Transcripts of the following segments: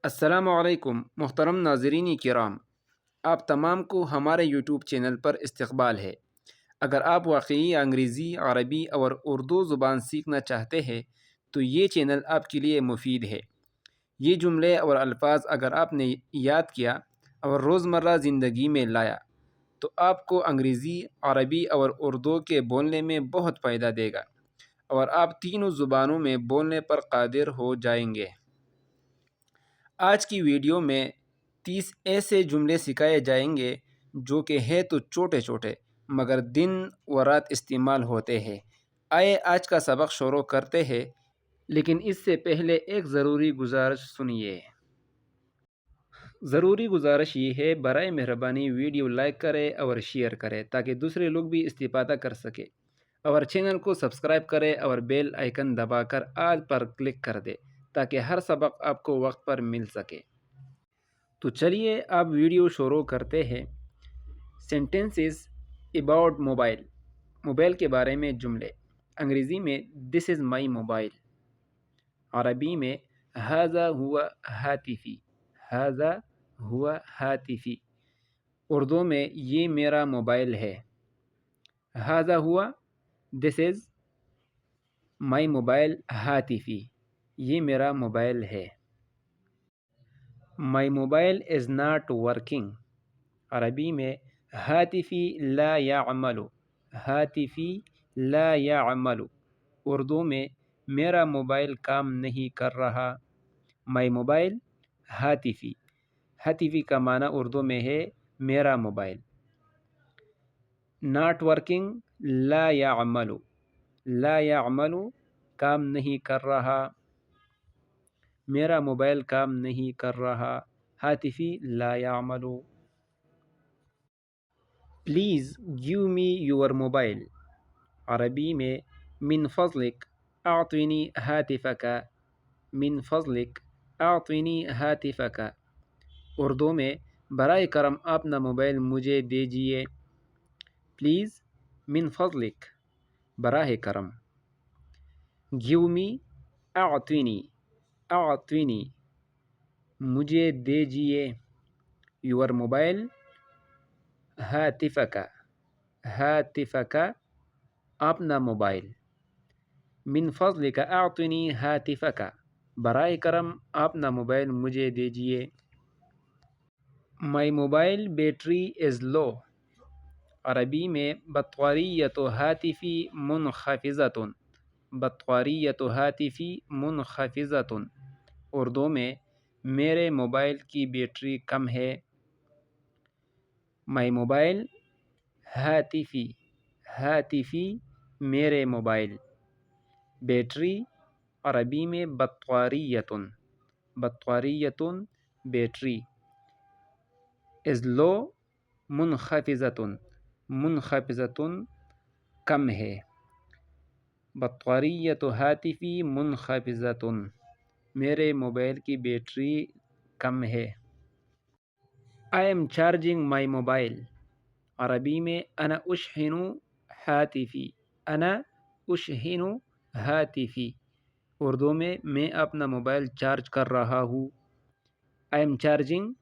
السلام علیکم محترم ناظرین کرام، آپ تمام کو ہمارے یوٹیوب چینل پر استقبال ہے۔ اگر آپ واقعی انگریزی، عربی اور اردو زبان سیکھنا چاہتے ہیں تو یہ چینل آپ کے لیے مفید ہے۔ یہ جملے اور الفاظ اگر آپ نے یاد کیا اور روزمرہ زندگی میں لایا تو آپ کو انگریزی، عربی اور اردو کے بولنے میں بہت فائدہ دے گا اور آپ تینوں زبانوں میں بولنے پر قادر ہو جائیں گے۔ آج کی ویڈیو میں 30 ایسے جملے سکھائے جائیں گے جو کہ ہے تو چھوٹے چھوٹے مگر دن و رات استعمال ہوتے ہیں۔ آئے آج کا سبق شروع کرتے ہیں، لیکن اس سے پہلے ایک ضروری گزارش سنیے۔ ضروری گزارش یہ ہے، برائے مہربانی ویڈیو لائک کرے اور شیئر کرے تاکہ دوسرے لوگ بھی استفادہ کر سکے، اور چینل کو سبسکرائب کرے اور بیل آئیکن دبا کر آل پر کلک کر دے تاکہ ہر سبق آپ کو وقت پر مل سکے۔ تو چلیے اب ویڈیو شروع کرتے ہیں۔ سینٹنسز اباؤٹ موبائل، موبائل کے بارے میں جملے۔ انگریزی میں دس از مائی موبائل، عربی میں ھذا ہوا ہاتفی، ھذا ہوا ہاتفی، اردو میں یہ میرا موبائل ہے۔ ھذا ہوا، دس از مائی موبائل، ہاتفی، یہ میرا موبائل ہے۔ مائی موبائل از ناٹ ورکنگ، عربی میں ہاتفی لا یعمل، ہاتفی لا یعمل، اردو میں میرا موبائل کام نہیں کر رہا۔ مائی موبائل ہاتفی، ہاتفی کا معنی اردو میں ہے میرا موبائل۔ ناٹ ورکنگ، لا یعمل، لا یعمل کام نہیں کر رہا، میرا موبائل کام نہیں کر رہا، ہاتفی لا یعمل۔ Please give me your mobile, عربی میں من فضلک اعطنی ہاتفک، من فضلک اعطنی ہاتفک، اردو میں برائے کرم اپنا موبائل مجھے دیجیے۔ پلیز، من فضلک، براہ کرم، گیو می، اعطنی، اعطنی، مجھے دیجیے، یور موبائل، ہاتفک، ہاتفک، اپنا موبائل، من فضلک اعطنی ہاتفک، براہ کرم اپنا موبائل مجھے دیجیے۔ مائی موبائل بیٹری از لو، عربی میں بطارية هاتفي منخفضة، بطارية هاتفي منخفضة، اردو میں میرے موبائل کی بیٹری کم ہے۔ مائی موبائل ہاتفی، ہاتفی میرے موبائل، بیٹری عربی میں بطارية، بطارية بیٹری، از لو منخفضة، منخفضة کم ہے، بطارية هاتفي منخفضة میرے موبائل کی بیٹری کم ہے۔ I am charging my mobile، عربی میں أنا أشحن هاتفي، أنا أشحن هاتفي، اردو میں اپنا موبائل چارج کر رہا ہوں۔ I am charging،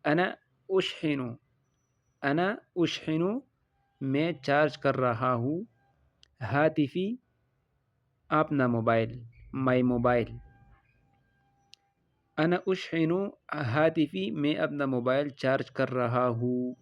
أنا أشحن، أنا أشحن، میں چارج کر رہا ہوں، ہاتفی، اپنا موبائل، مائی موبائل، أنا أشحن ہاتفی، میں اپنا موبائل چارج کر رہا ہوں۔